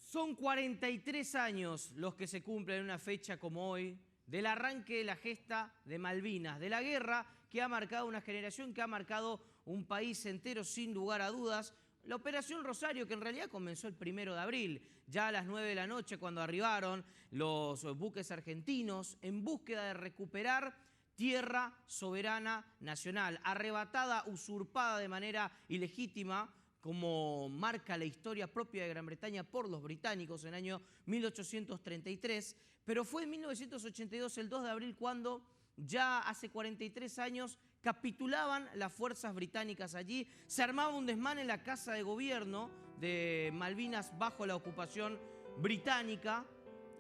Son 43 años los que se cumplen en una fecha como hoy del arranque de la gesta de Malvinas, de la guerra que ha marcado una generación, que ha marcado un país entero sin lugar a dudas. La Operación Rosario, que en realidad comenzó el 1 de abril, ya a las 9 de la noche cuando arribaron los buques argentinos en búsqueda de recuperar tierra soberana nacional, arrebatada, usurpada de manera ilegítima, como marca la historia propia de Gran Bretaña por los británicos en el año 1833, pero fue en 1982, el 2 de abril, cuando ya hace 43 años capitulaban las fuerzas británicas allí, se armaba un desmán en la casa de gobierno de Malvinas bajo la ocupación británica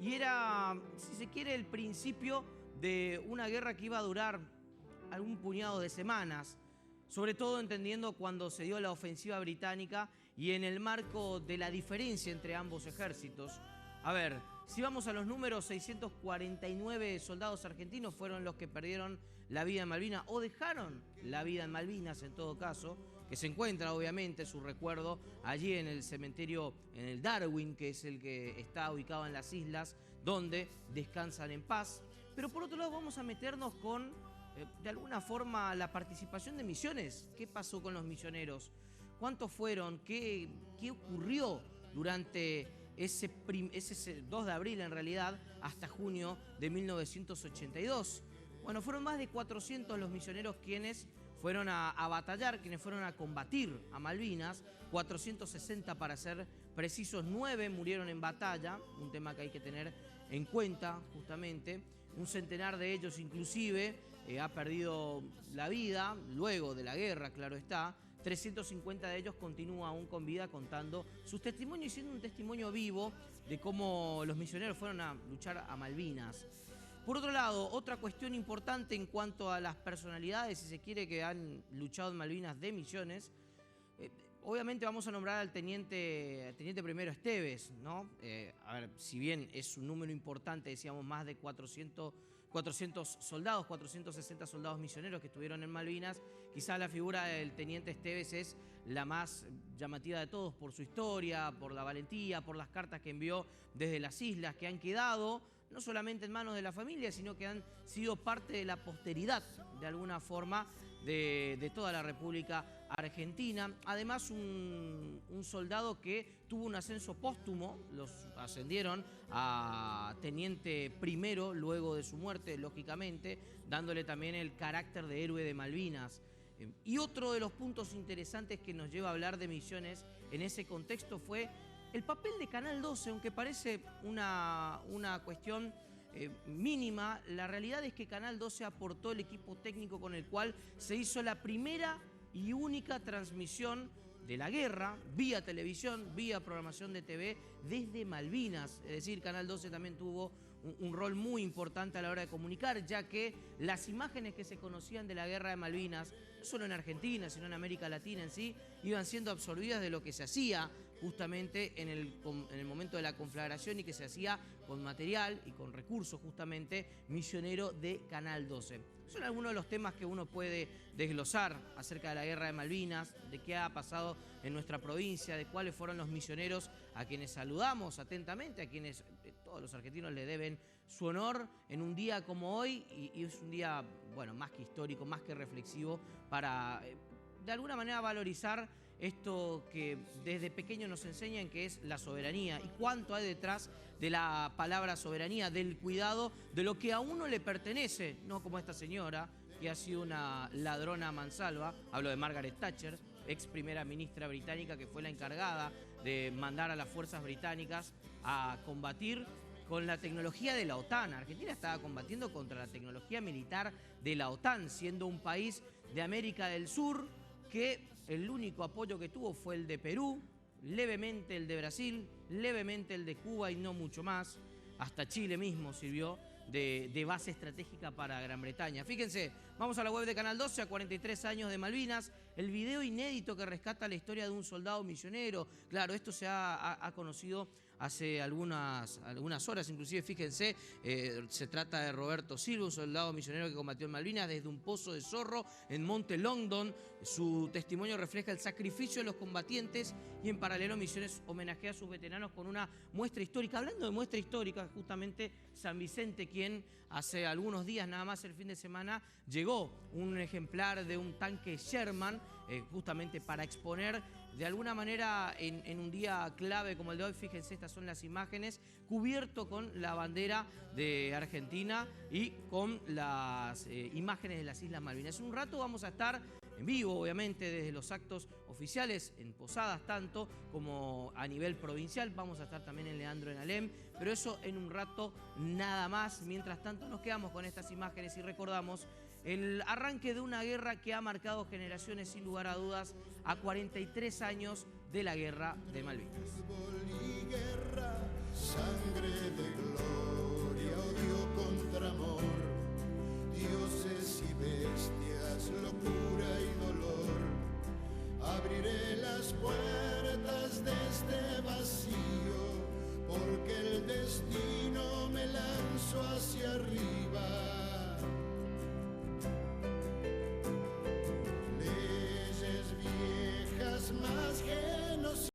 y era, si se quiere, el principio de una guerra que iba a durar algún puñado de semanas, sobre todo entendiendo cuando se dio la ofensiva británica y en el marco de la diferencia entre ambos ejércitos. A ver, si vamos a los números, 649 soldados argentinos fueron los que perdieron la vida en Malvinas o dejaron la vida en Malvinas en todo caso, que se encuentra obviamente su recuerdo allí en el cementerio, en el Darwin, que es el que está ubicado en las islas, donde descansan en paz. Pero por otro lado vamos a meternos con, de alguna forma, la participación de misiones. ¿Qué pasó con los misioneros? ¿Cuántos fueron? ¿Qué ocurrió durante ese 2 de abril en realidad hasta junio de 1982? Bueno, fueron más de 400 los misioneros quienes fueron a batallar, quienes fueron a combatir a Malvinas, 460 para ser precisos, 9 murieron en batalla, un tema que hay que tener en cuenta justamente. Un centenar de ellos inclusive ha perdido la vida luego de la guerra, claro está. 350 de ellos continúan aún con vida contando sus testimonios y siendo un testimonio vivo de cómo los misioneros fueron a luchar a Malvinas. Por otro lado, otra cuestión importante en cuanto a las personalidades, si se quiere, que han luchado en Malvinas de misiones, obviamente vamos a nombrar al teniente primero Esteves, ¿no? A ver, si bien es un número importante, decíamos más de 400 soldados, 460 soldados misioneros que estuvieron en Malvinas, quizá la figura del teniente Esteves es la más llamativa de todos por su historia, por la valentía, por las cartas que envió desde las islas, que han quedado no solamente en manos de la familia, sino que han sido parte de la posteridad, de alguna forma, de toda la República Argentina. Además, un soldado que tuvo un ascenso póstumo, los ascendieron a teniente primero luego de su muerte, lógicamente, dándole también el carácter de héroe de Malvinas. Y otro de los puntos interesantes que nos lleva a hablar de misiones en ese contexto fue el papel de Canal 12, aunque parece una cuestión mínima, la realidad es que Canal 12 aportó el equipo técnico con el cual se hizo la primera y única transmisión de la guerra, vía televisión, vía programación de TV, desde Malvinas. Es decir, Canal 12 también tuvo un rol muy importante a la hora de comunicar, ya que las imágenes que se conocían de la guerra de Malvinas, no solo en Argentina, sino en América Latina en sí, iban siendo absorbidas de lo que se hacía justamente en el momento de la conflagración y que se hacía con material y con recursos justamente misionero de Canal 12. Son algunos de los temas que uno puede desglosar acerca de la guerra de Malvinas, de qué ha pasado en nuestra provincia, de cuáles fueron los misioneros a quienes saludamos atentamente, a quienes todos los argentinos le deben su honor en un día como hoy, y es un día, bueno, más que histórico, más que reflexivo, para de alguna manera valorizar esto que desde pequeño nos enseñan, que es la soberanía, y cuánto hay detrás de la palabra soberanía, del cuidado de lo que a uno le pertenece, no como esta señora que ha sido una ladrona a mansalva. Hablo de Margaret Thatcher, ex primera ministra británica, que fue la encargada de mandar a las fuerzas británicas a combatir con la tecnología de la OTAN. Argentina estaba combatiendo contra la tecnología militar de la OTAN, siendo un país de América del Sur que el único apoyo que tuvo fue el de Perú, levemente el de Brasil, levemente el de Cuba y no mucho más. Hasta Chile mismo sirvió de base estratégica para Gran Bretaña. Fíjense, vamos a la web de Canal 12, a 43 años de Malvinas, el video inédito que rescata la historia de un soldado misionero. Claro, esto se ha conocido hace algunas horas, inclusive fíjense, se trata de Roberto Silva, un soldado misionero que combatió en Malvinas desde un pozo de Zorro en Monte Longdon. Su testimonio refleja el sacrificio de los combatientes y en paralelo Misiones homenajea a sus veteranos con una muestra histórica. Hablando de muestra histórica, justamente San Vicente, quien hace algunos días, nada más el fin de semana, llegó un ejemplar de un tanque Sherman, justamente para exponer de alguna manera en un día clave como el de hoy. Fíjense, estas son las imágenes, cubierto con la bandera de Argentina y con las imágenes de las Islas Malvinas. En un rato vamos a estar en vivo, obviamente, desde los actos oficiales, en Posadas tanto como a nivel provincial. Vamos a estar también en Leandro en Alem, pero eso en un rato nada más. Mientras tanto nos quedamos con estas imágenes y recordamos el arranque de una guerra que ha marcado generaciones, sin lugar a dudas, a 43 años de la Guerra de Malvinas. Sangre de gloria, odio contra amor, dioses y bestias, locura y dolor. Abriré las puertas de este vacío, porque el destino me lanzó hacia arriba.